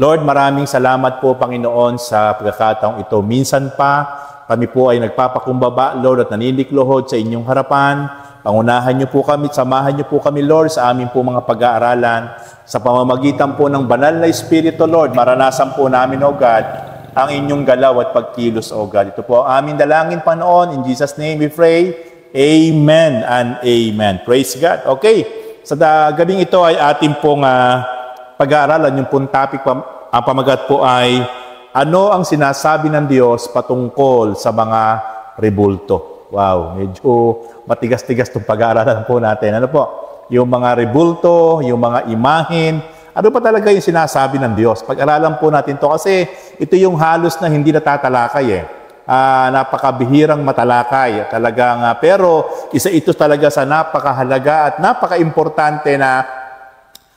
Lord, maraming salamat po, Panginoon, sa pagkakataong ito. Minsan pa, kami po ay nagpapakumbaba, Lord, at naniniklohod sa inyong harapan. Pangunahan niyo po kami, samahan niyo po kami, Lord, sa aming po mga pag-aaralan. Sa pamamagitan po ng banal na Espiritu, Lord, maranasan po namin, O God, ang inyong galaw at pagkilos, O God. Ito po ang aming dalangin, Panginoon. In Jesus' name we pray. Amen and amen. Praise God. Okay, sa gabing ito ay ating pong pag-aaralan. Yung pong topic, ang pamagat po ay, ano ang sinasabi ng Diyos patungkol sa mga rebulto? Wow, medyo matigas-tigas itong pag-aaralan po natin. Ano po? Yung mga rebulto, yung mga imahin, ano pa talaga yung sinasabi ng Diyos? Pag-aralan po natin to kasi ito yung halos na hindi natatalakay napakabihirang matalakay talagang, pero isa ito talaga sa napakahalaga at napaka-importante na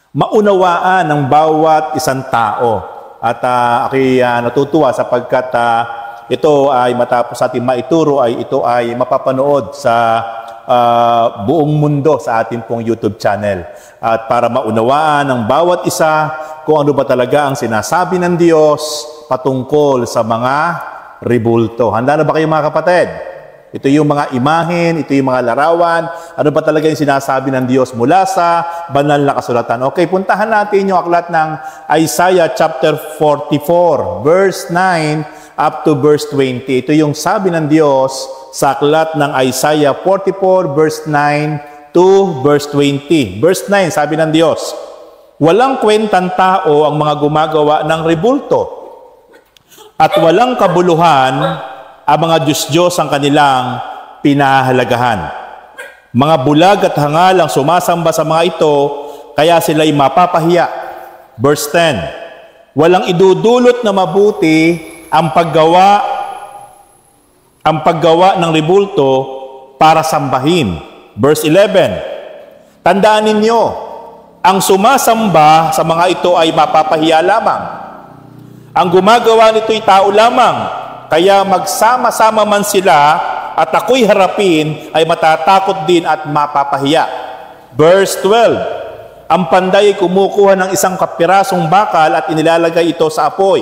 maunawaan ng bawat isang tao. At ako'y natutuwa sapagkat ito ay matapos ating maituro ay ito ay mapapanood sa buong mundo sa ating pong YouTube channel. At para maunawaan ng bawat isa kung ano ba talaga ang sinasabi ng Diyos patungkol sa mga rebulto. Handa na ba kayo, mga kapatid? Ito yung mga imahin, ito yung mga larawan, ano ba talaga yung sinasabi ng Diyos mula sa banal na kasulatan. Okay, puntahan natin yung aklat ng Isaiah chapter 44, verse 9 up to verse 20. Ito yung sabi ng Diyos sa aklat ng Isaiah 44, verse 9 to verse 20. Verse 9, sabi ng Diyos, walang kwentang tao ang mga gumagawa ng rebulto, at walang kabuluhan ang mga Diyos-Diyos ang kanilang pinahalagahan. Mga bulag at hangal ang sumasamba sa mga ito, kaya sila'y mapapahiya. Verse 10, walang idudulot na mabuti ang paggawa ng rebulto para sambahin. Verse 11, tandaan ninyo, ang sumasamba sa mga ito ay mapapahiya lamang. Ang gumagawa nito'y tao lamang, kaya magsama-sama man sila at ako'y harapin ay matatakot din at mapapahiya. Verse 12, ang panday ay kumukuha ng isang kapirasong bakal at inilalagay ito sa apoy.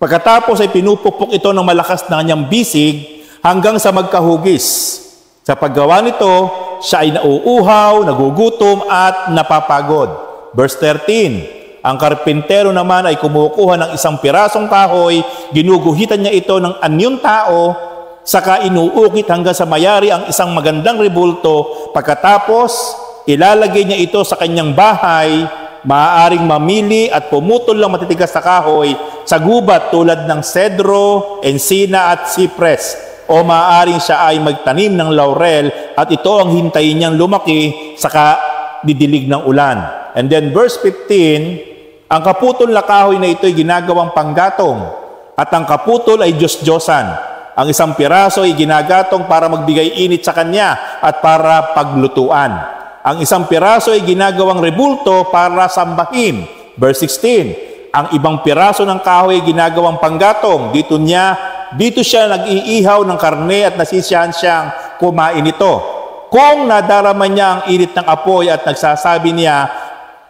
Pagkatapos ay pinupupok ito ng malakas na kanyang bisig hanggang sa magkahugis. Sa paggawa nito, siya ay nauuhaw, nagugutom at napapagod. Verse 13, ang karpintero naman ay kumukuha ng isang pirasong kahoy, ginuguhitan niya ito ng anyong tao, saka inuukit hanggang sa mayari ang isang magandang rebulto. Pagkatapos, ilalagay niya ito sa kanyang bahay, maaaring mamili at pumutol lang matitigas na kahoy sa gubat tulad ng cedro, encina at cypress. O maaaring siya ay magtanim ng laurel at ito ang hintayin niyang lumaki saka didilig ng ulan. And then verse 15, ang kaputol na kahoy na ito ay ginagawang panggatong at ang kaputol ay Diyos-Diyosan. Ang isang piraso ay ginagatong para magbigay init sa kanya at para paglutuan. Ang isang piraso ay ginagawang rebulto para sambahin. Verse 16, ang ibang piraso ng kahoy ay ginagawang panggatong. Dito siya nag-iihaw ng karne at nasisiyahan siyang kumain ito. Kung nadarama niya ang init ng apoy at nasasabi niya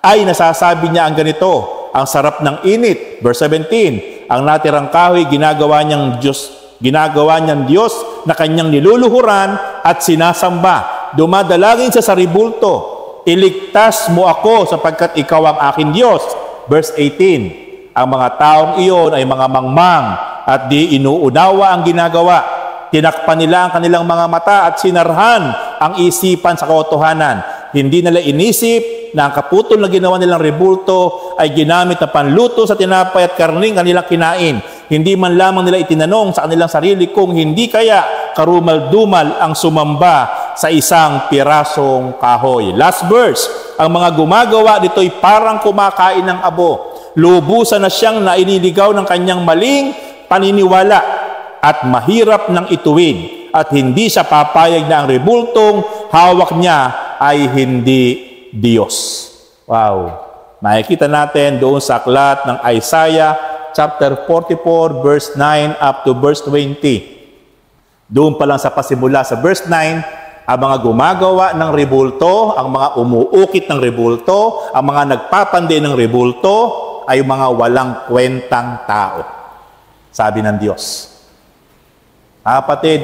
ang ganito, ang sarap ng init. Verse 17, ang natirang kahoy ginagawa niyang Diyos na kanyang niluluhuran at sinasamba. Dumadalangin siya sa rebulto, iligtas mo ako sapagkat ikaw ang aking Diyos. Verse 18, ang mga taong iyon ay mga mangmang at di inuunawa ang ginagawa. Tinakpan nila ang kanilang mga mata at sinarhan ang isipan sa katotohanan. Hindi nila inisip na ang kaputol na ginawa nilang rebulto ay ginamit na panluto sa tinapay at karning kanilang kinain. Hindi man lamang nila itinanong sa kanilang sarili kung hindi kaya karumal-dumal ang sumamba sa isang pirasong kahoy. Last verse, ang mga gumagawa nito'y parang kumakain ng abo. Lubusan na siyang nainiligaw ng kanyang maling paniniwala at mahirap ng ituwid. At hindi siya papayag na ang rebultong hawak niya ay hindi Diyos. Wow! Makikita natin doon sa aklat ng Isaiah chapter 44, verse 9 up to verse 20. Doon pa lang sa pasimula sa verse 9, ang mga gumagawa ng rebulto, ang mga umuukit ng rebulto, ang mga nagpapandi ng rebulto, ay mga walang kwentang tao. Sabi ng Diyos. Kapatid,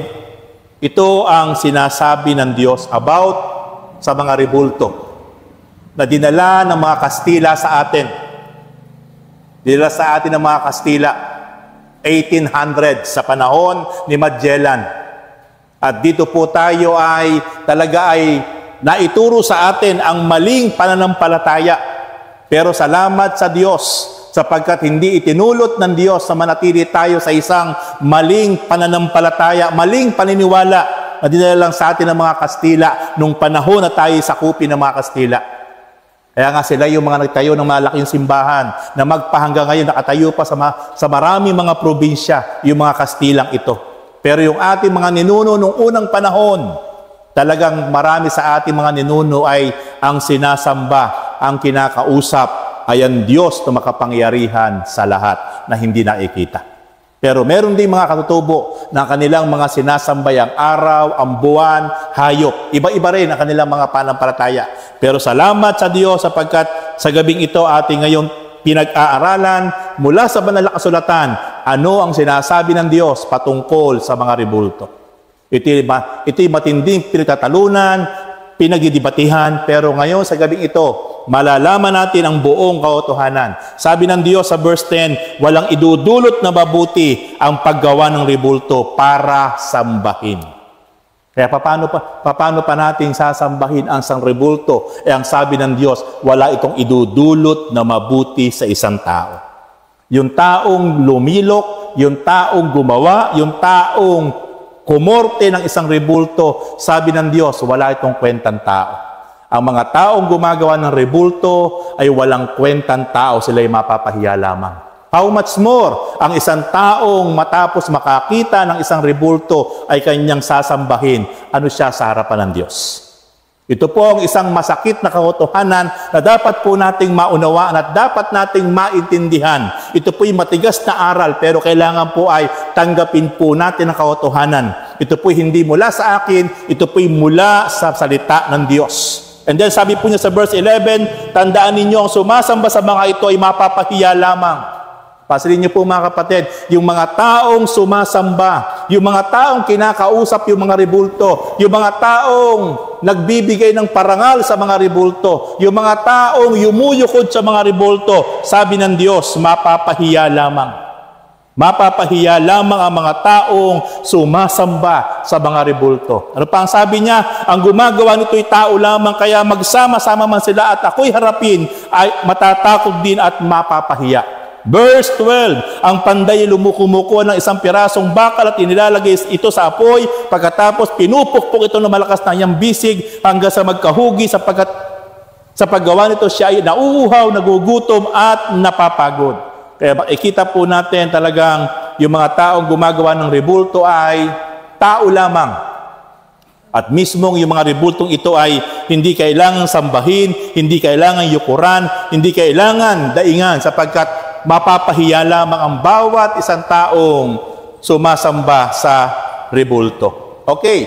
ito ang sinasabi ng Diyos about sa mga rebulto na dinala ng mga Kastila sa atin. Dinala sa atin ng mga Kastila 1800 sa panahon ni Magellan. At dito po tayo ay talaga ay naituro sa atin ang maling pananampalataya. Pero salamat sa Diyos sapagkat hindi itinulot ng Diyos na manatili tayo sa isang maling pananampalataya, maling paniniwala na dinala lang sa atin ng mga Kastila nung panahon na tayo sakupin ng mga Kastila. Kaya nga sila yung mga nagtayo ng malaking simbahan na magpahanggang ngayon nakatayo pa sa maraming mga probinsya yung mga Kastilang ito. Pero yung ating mga ninuno nung unang panahon, talagang marami sa ating mga ninuno ay ang sinasamba, ang kinakausap ay ang Diyos na makapangyarihan sa lahat na hindi nakikita. Pero meron din mga katutubo na kanilang mga sinasambay ang araw, ang buwan, hayop. Iba-iba rin ang kanilang mga panampalataya. Pero salamat sa Diyos sapagkat sa gabing ito ating ngayon pinag-aaralan mula sa banal na kasulatan ano ang sinasabi ng Diyos patungkol sa mga rebulto. Ito'y matinding pinagtatalunan, pinagdidibatihan, pero ngayon sa gabing ito, malalaman natin ang buong katotohanan. Sabi ng Diyos sa verse 10, walang idudulot na mabuti ang paggawa ng rebulto para sambahin. Kaya paano pa natin sasambahin ang isang rebulto? Ang sabi ng Diyos, wala itong idudulot na mabuti sa isang tao. Yung taong lumilok, yung taong gumawa, yung taong kumorte ng isang rebulto, sabi ng Diyos, wala itong kwentang tao. Ang mga taong gumagawa ng rebulto ay walang kwentang tao, sila ay mapapahiya lamang. How much more ang isang taong matapos makakita ng isang rebulto ay kanyang sasambahin, ano siya sa harapan ng Diyos. Ito po ang isang masakit na katotohanan na dapat po nating maunawaan at dapat nating maintindihan. Ito po'y matigas na aral pero kailangan po ay tanggapin po natin ang katotohanan. Ito po'y hindi mula sa akin, ito po'y mula sa salita ng Diyos. And then sabi po niya sa verse 11, tandaan ninyo ang sumasamba sa mga ito ay mapapahiya lamang. Pasilin niyo po mga kapatid, yung mga taong sumasamba, yung mga taong kinakausap yung mga rebulto, yung mga taong nagbibigay ng parangal sa mga rebulto, yung mga taong yumuyukod sa mga rebulto, sabi ng Diyos, mapapahiya lamang. Mapapahiya lamang ang mga taong sumasamba sa mga rebulto. Ano pa ang sabi niya? Ang gumagawa nito'y tao lamang, kaya magsama-sama man sila at ako'y harapin, ay matatakot din at mapapahiya. Verse 12, ang panday lumukumuko ng isang pirasong bakal at inilalagay ito sa apoy, pagkatapos pinupukpok ito ng malakas na iyang bisig hanggang sa magkahugi sapagkat sa paggawa nito siya ay nauuhaw, nagugutom at napapagod. Kaya makikita po natin talagang yung mga taong gumagawa ng rebulto ay tao lamang. At mismong yung mga rebultong ito ay hindi kailangan sambahin, hindi kailangan yukuran, hindi kailangan daingan sapagkat mapapahiya lamang ang bawat isang taong sumasamba sa rebulto. Okay,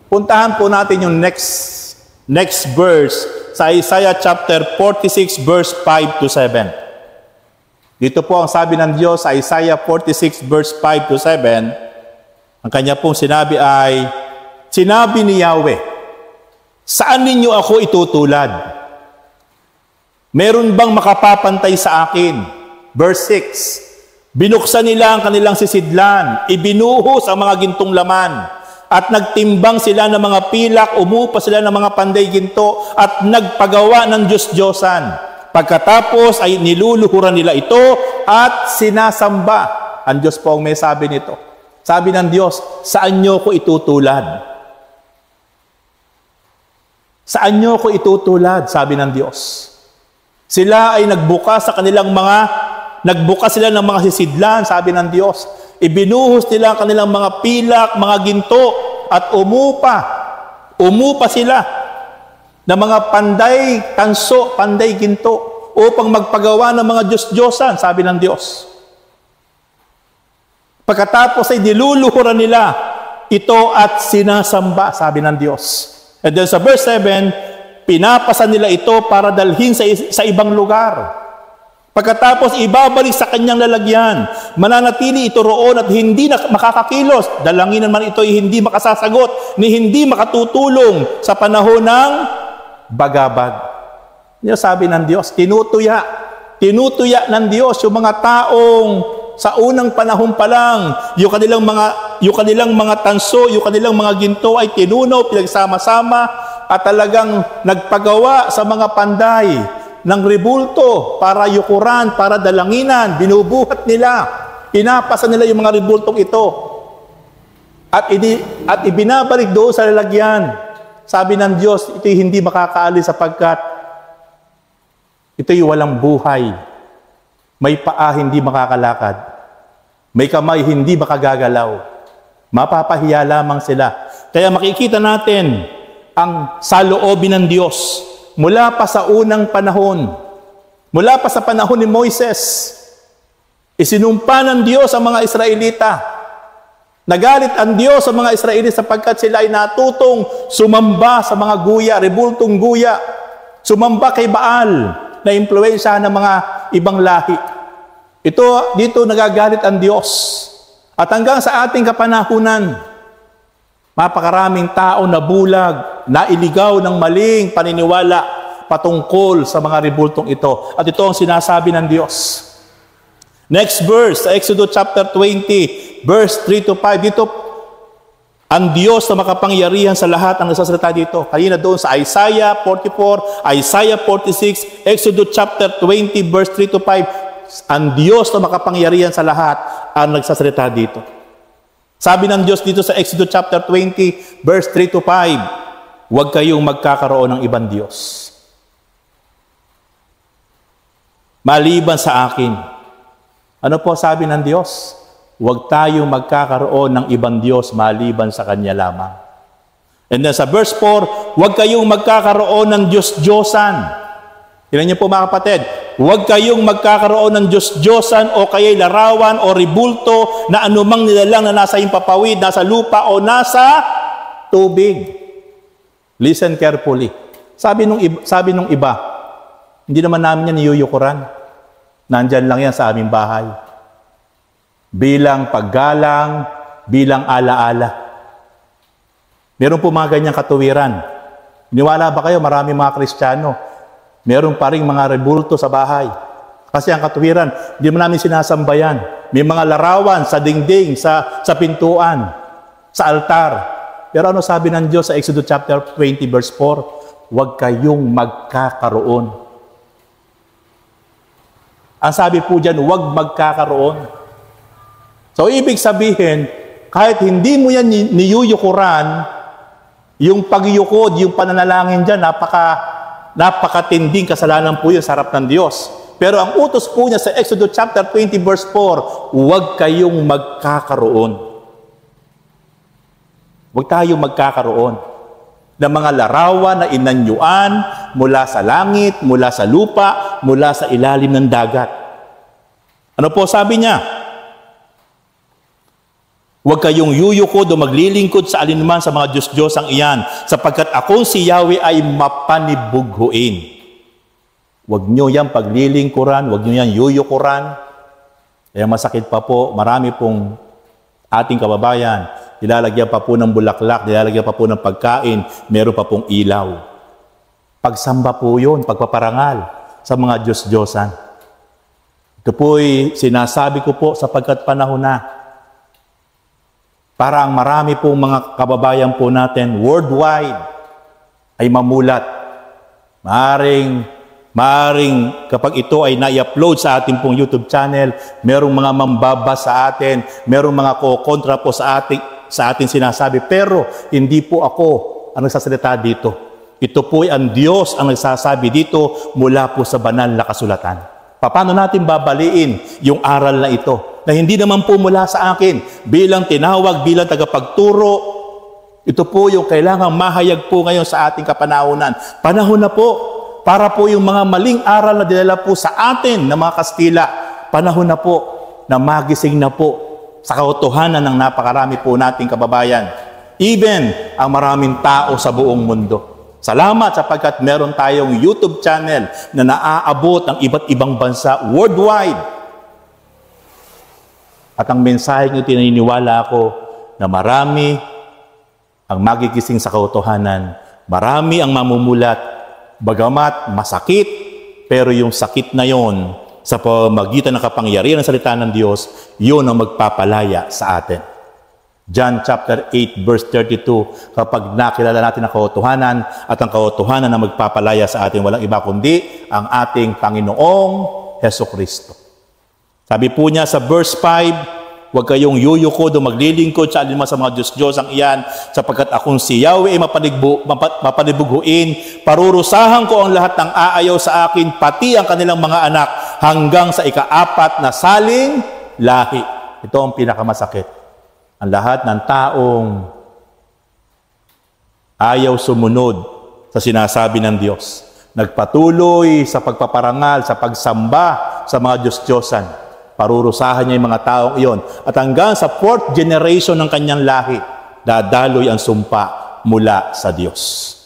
puntahan po natin yung next verse sa Isaiah chapter 46 verse 5 to 7. Dito po ang sabi ng Diyos sa Isaiah 46 verse 5 to 7. Ang kanya pong sinabi ay, sinabi ni Yahweh, saan ninyo ako itutulad? Meron bang makapapantay sa akin? Verse 6, binuksan nila ang kanilang sisidlan, ibinuhos ang mga gintong laman, at nagtimbang sila ng mga pilak, umupa sila ng mga panday ginto, at nagpagawa ng Diyos-Diyosan. Pagkatapos ay niluluhuran nila ito at sinasamba. Ang Diyos po ang may sabi nito. Sabi ng Diyos, saan nyo ko itutulad? Saan nyo ko itutulad? Sabi ng Diyos. Sila ay nagbukas sila ng mga sisidlan, sabi ng Diyos. Ibinuhos nila ang kanilang mga pilak, mga ginto, at umupa. Umupa sila ng mga panday, tanso, panday, ginto, upang magpagawa ng mga Diyos-Diyosan, sabi ng Diyos. Pagkatapos ay niluluhuran nila ito at sinasamba, sabi ng Diyos. And then sa verse 7, pinapasan nila ito para dalhin sa ibang lugar. Pagkatapos ibabalik sa kanyang lalagyan. Mananatili ito roon at hindi na makakakilos. Dalanginan man ito ay hindi makasasagot, ni hindi makatutulong sa panahon ng bagabag. Yan sabi ng Diyos, tinutuya ng Diyos yung mga taong sa unang panahon pa lang, yung kanilang mga tanso, yung kanilang mga ginto ay tinunaw, pinagsama-sama, at talagang nagpagawa sa mga panday ng rebulto para yukuran, para dalanginan, binubuhat nila, pinapasa nila yung mga rebultong ito, at ibinabalik doon sa lalagyan. Sabi ng Diyos, ito'y hindi makakaalis sapagkat ito'y walang buhay. May paa hindi makakalakad. May kamay hindi makagagalaw. Mapapahiya lamang sila. Kaya makikita natin ang saloobin ng Diyos mula pa sa unang panahon. Mula pa sa panahon ni Moises. Isinumpa ng Diyos ang mga Israelita. Nagalit ang Diyos sa mga Israelita sapagkat sila ay natutong sumamba sa mga guya, rebultong guya. Sumamba kay Baal na impluwensyahan ng mga ibang lahi. Dito nagagalit ang Diyos. At hanggang sa ating kapanahunan, mapakaraming tao na bulag, nailigaw ng maling paniniwala patungkol sa mga rebultong ito. At ito ang sinasabi ng Diyos. Next verse, sa Exodus chapter 20, verse 3 to 5. Dito, ang Diyos na makapangyarihan sa lahat ang nagsasalita dito. Kanina doon sa Isaiah 44, Isaiah 46, Exodus chapter 20, verse 3 to 5. Ang Diyos na makapangyarihan sa lahat ang nagsasalita dito. Sabi ng Diyos dito sa Exodus chapter 20, verse 3 to 5, huwag kayong magkakaroon ng ibang Diyos maliban sa akin. Ano po sabi ng Diyos? Huwag tayong magkakaroon ng ibang Diyos maliban sa Kanya lamang. And then sa verse 4, huwag kayong magkakaroon ng Diyos-Diyosan. Tingnan niyo po mga kapatid, huwag kayong magkakaroon ng Diyos-Diyosan o kaya'y larawan o rebulto na anumang nilalang na nasa himpapawid, nasa lupa o nasa tubig. Listen carefully. Sabi nung iba, hindi naman namin yan niyuyukuran. Nandyan lang yan sa aming bahay. Bilang paggalang, bilang alaala. Meron po mga ganyang katuwiran. Niwala ba kayo, marami mga Kristiyano, meron pa ring mga rebulto sa bahay. Kasi ang katuwiran, hindi mo namin sinasambayan. May mga larawan sa dingding, sa pintuan, sa altar. Pero ano sabi ng Diyos sa Exodus chapter 20 verse 4? Huwag kayong magkakaroon. Ang sabi po dyan, huwag magkakaroon. So ibig sabihin, kahit hindi mo yan niyuyukuran, yung pagyukod, yung pananalangin dyan, napakatinding kasalanan po yun sa harap ng Diyos. Pero ang utos po niya sa Exodus chapter 20 verse 4, huwag kayong magkakaroon. Huwag tayong magkakaroon ng mga larawan na inanyuan mula sa langit, mula sa lupa, mula sa ilalim ng dagat. Ano po sabi niya? Huwag kayong yuyukod o maglilingkod sa alinman sa mga Diyos-Diyosang iyan, sapagkat akong si Yahweh ay mapanibughuin. Huwag nyo yan paglilingkuran, huwag nyo yan yuyukuran. Kaya masakit pa po, marami pong ating kababayan, nilalagyan pa po ng bulaklak, nilalagyan pa po ng pagkain, meron pa pong ilaw. Pagsamba po yun, pagpaparangal sa mga Diyos-Diyosan. Ito po'y sinasabi ko po sapagkat panahon na. Para ang marami pong mga kababayan po natin worldwide ay mamulat. Maaring kapag ito ay na-upload sa ating pong YouTube channel, merong mga mambaba sa atin, merong mga kukontra po sa ating sinasabi. Pero hindi po ako ang nagsasalita dito. Ito po ay ang Diyos ang nagsasabi dito mula po sa banal na kasulatan. Paano natin babaliin yung aral na ito? Na hindi naman po mula sa akin, bilang tinawag, bilang tagapagturo. Ito po yung kailangang mahayag po ngayon sa ating kapanahunan. Panahon na po, para po yung mga maling aral na dinala po sa atin ng mga Kastila, panahon na po na magising na po sa katotohanan ng napakarami po nating kababayan. Even ang maraming tao sa buong mundo. Salamat sapagkat meron tayong YouTube channel na naaabot ang iba't ibang bansa worldwide. At ang mensahe nyo, tininiwala ako na marami ang magigising sa katotohanan, marami ang mamumulat, bagamat masakit, pero yung sakit na yon sa pamamagitan ng kapangyarihan ng salita ng Diyos, yun ang magpapalaya sa atin. John chapter 8 verse 32, kapag nakilala natin ang katotohanan at ang katotohanan na magpapalaya sa atin, walang iba kundi ang ating Panginoong Hesukristo. Sabi po niya sa verse 5, huwag kayong yuyukod o maglilingkod sa alinman sa mga Diyos ang iyan, sapagkat akong si Yahweh ay mapanibughuin, parurusahan ko ang lahat ng aayaw sa akin, pati ang kanilang mga anak, hanggang sa ika-4 na saling lahi. Ito ang pinakamasakit. Ang lahat ng taong ayaw sumunod sa sinasabi ng Diyos, nagpatuloy sa pagpaparangal, sa pagsamba sa mga Diyos-Diyosan, parurusahan niya yung mga taong iyon. At hanggang sa 4th generation ng kanyang lahi, dadaloy ang sumpa mula sa Diyos.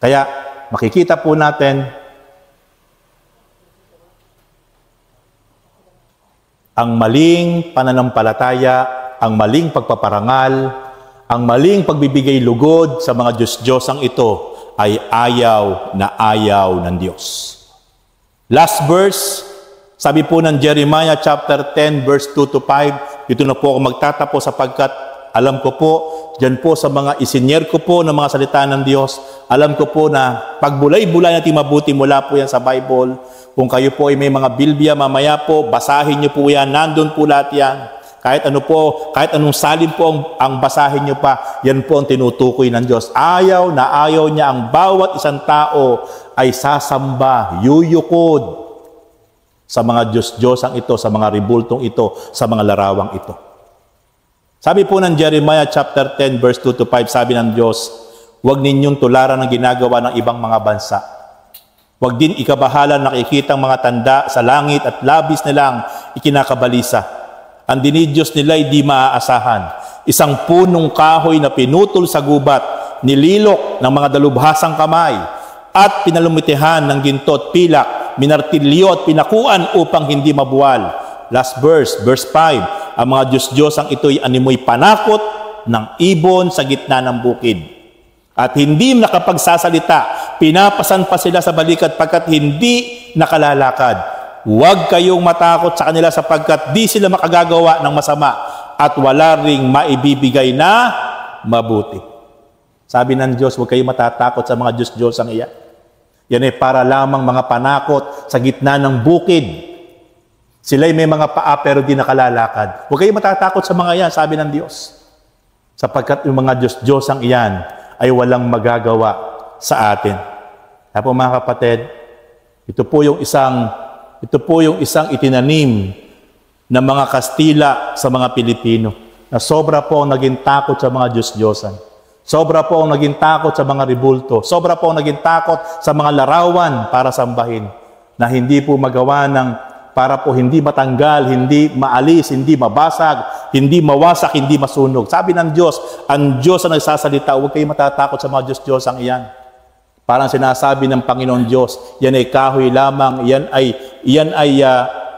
Kaya makikita po natin ang maling pananampalataya, ang maling pagpaparangal, ang maling pagbibigay lugod sa mga Diyos-Diyosang ito ay ayaw ng Diyos. Last verse, sabi po ng Jeremiah chapter 10 verse 2 to 5, dito na po ako magtatapos sapagkat alam ko po, dyan po sa mga isinyer ko po ng mga salita ng Diyos, alam ko po na pagbulay-bulay natin mabuti mula po yan sa Bible. Kung kayo po ay may mga Biblia, mamaya po, basahin niyo po yan, nandun po lahat yan. Kahit ano po, kahit anong salin po ang basahin niyo pa, yan po ang tinutukoy ng Diyos. Ayaw niya ang bawat isang tao ay sasamba, yuyukod sa mga Diyos-Diyosang ito, sa mga ribultong ito, sa mga larawang ito. Sabi po ng Jeremiah chapter 10 verse 2 to 5, sabi ng Diyos, huwag ninyong tularan ang ginagawa ng ibang mga bansa. Huwag din ikabahala nakikitang mga tanda sa langit at labis nilang ikinakabalisa. Ang dinidiyos nila ay di maaasahan. Isang punong kahoy na pinutol sa gubat, nililok ng mga dalubhasang kamay, at pinalumitihan ng ginto at pilak, minartilyo at pinakuan upang hindi mabuwal. Last verse, verse 5, ang mga Diyos-Diyosang ito'y animoy panakot ng ibon sa gitna ng bukid. At hindi nakapagsasalita, pinapasan pa sila sa balikat pagkat hindi nakalalakad. Huwag kayong matakot sa kanila sapagkat di sila makagagawa ng masama at wala ring maibibigay na mabuti. Sabi ng Diyos, huwag kayong matatakot sa mga Diyos-Diyosang iyan. Yan ay para lamang mga panakot sa gitna ng bukid. Sila'y may mga paa pero di nakalalakad. Huwag kayong matatakot sa mga iyan, sabi ng Diyos. Sapagkat yung mga Diyos-Diyosang iyan ay walang magagawa sa atin. Kaya po mga kapatid, ito po yung isang itinanim ng mga Kastila sa mga Pilipino na sobra po ang naging takot sa mga Diyos-Diyosan. Sobra po ang naging takot sa mga ribulto. Sobra po ang naging takot sa mga larawan para sambahin na hindi po magawa ng para po hindi matanggal, hindi maalis, hindi mabasag, hindi mawasak, hindi masunog. Sabi ng Diyos, ang Diyos ang nagsasalita, huwag kayong matatakot sa mga Diyos-Diyosang iyan. Parang sinasabi ng Panginoon Diyos, yan ay kahoy lamang, yan ay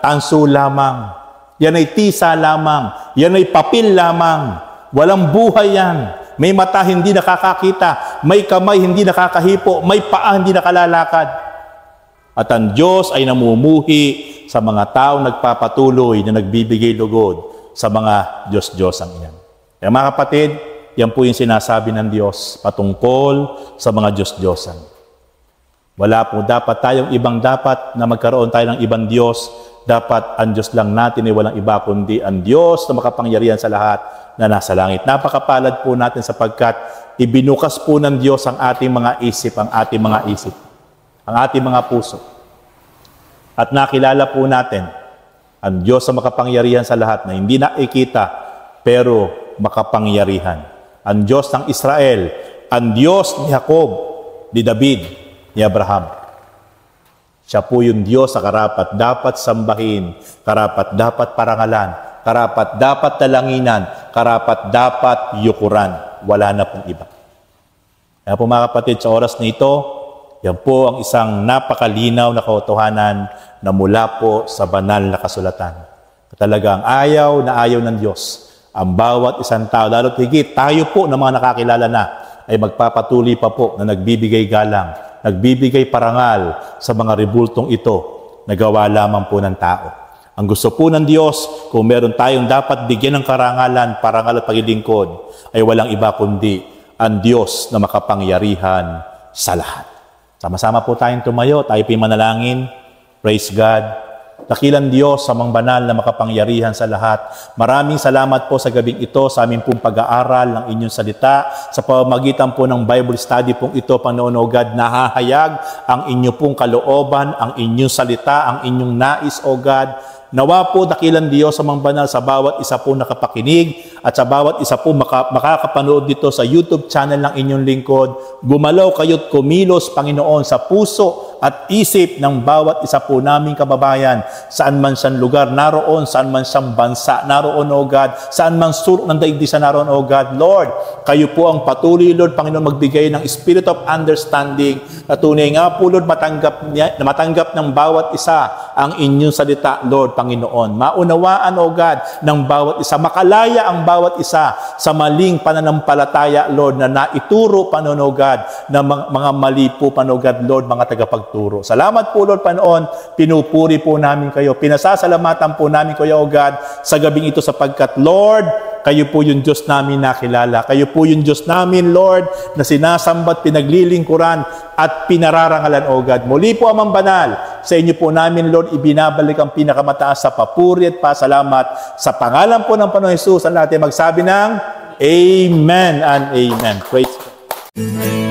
tanso lamang, yan ay tisa lamang, yan ay papel lamang, walang buhay yan. May mata hindi nakakakita, may kamay hindi nakakahipo, may paa hindi nakalalakad. At ang Diyos ay namumuhi sa mga taong nagpapatuloy na nagbibigay lugod sa mga Diyos-Diyosang iyan. Kaya mga kapatid, yan po yung sinasabi ng Diyos patungkol sa mga Diyos-Diyosan. Wala po dapat tayong ibang dapat na magkaroon tayo ng ibang Diyos. Dapat ang Diyos lang natin ay walang iba kundi ang Diyos na makapangyarihan sa lahat na nasa langit. Napakapalad po natin sapagkat ibinukas po ng Diyos ang ating mga isip, ang ating mga puso. At nakilala po natin ang Diyos na makapangyarihan sa lahat na hindi nakikita pero makapangyarihan. Ang Diyos ng Israel, ang Diyos ni Jacob, ni David, ni Abraham. Siya po yung Diyos sa karapat dapat sambahin, karapat dapat parangalan, karapat dapat talanginan, karapat dapat yukuran. Wala na pong iba. Kaya po mga kapatid, sa oras na ito, yan po ang isang napakalinaw na katotohanan na mula po sa banal na kasulatan. Talagang ayaw na ayaw ng Diyos ang bawat isang tao, lalo't higit tayo po na mga nakakilala na, ay magpapatuloy pa po na nagbibigay galang, nagbibigay parangal sa mga rebultong ito na gawa lamang po ng tao. Ang gusto po ng Diyos, kung meron tayong dapat bigyan ng karangalan, parangal at paglilingkod, ay walang iba kundi ang Diyos na makapangyarihan sa lahat. Sama-sama po tayong tumayo, tayo po manalangin. Praise God. Dakilang Diyos sa mga banal na makapangyarihan sa lahat. Maraming salamat po sa gabing ito sa aming pong pag-aaral ng inyong salita. Sa pamamagitan po ng Bible study pong ito, Panginoon o God, nahahayag ang inyong pong kalooban, ang inyong salita, ang inyong nais o God. Nawa po dakilang Diyos sa mga banal sa bawat isa po nakapakinig at sa bawat isa po makakapanood dito sa YouTube channel ng inyong lingkod. Gumalaw kayo't kumilos, Panginoon, sa puso at isip ng bawat isa po naming kababayan, saan man siyang lugar naroon, saan man siyang bansa naroon, O God, saan man sulok ng daigdisan naroon, O God. Lord, kayo po ang patuloy, Lord, Panginoon, magbigay ng spirit of understanding na tunay nga po, Lord, matanggap ng bawat isa ang inyong salita, Lord, Panginoon. Maunawaan, O God, ng bawat isa. Makalaya ang bawat isa sa maling pananampalataya, Lord, na naituro, Panginoon, O God, na mga mali po, Panginoon, God, Lord, mga tagapagturo. Salamat po, Lord, Panginoon. Pinupuri po namin kayo. Pinasasalamatan po namin kayo, O God, sa gabing ito sapagkat, Lord, kayo po yung Diyos namin nakilala. Kayo po yung Diyos namin, Lord, na sinasambat, pinaglilingkuran, at pinararangalan, O God. Muli po, Amang Banal, sa inyo po namin, Lord, ibinabalik ang pinakamataas sa papuri at pasalamat. Sa pangalan po ng Panginoon Jesus, ang lahat ay magsabi ng Amen and Amen. Praise God.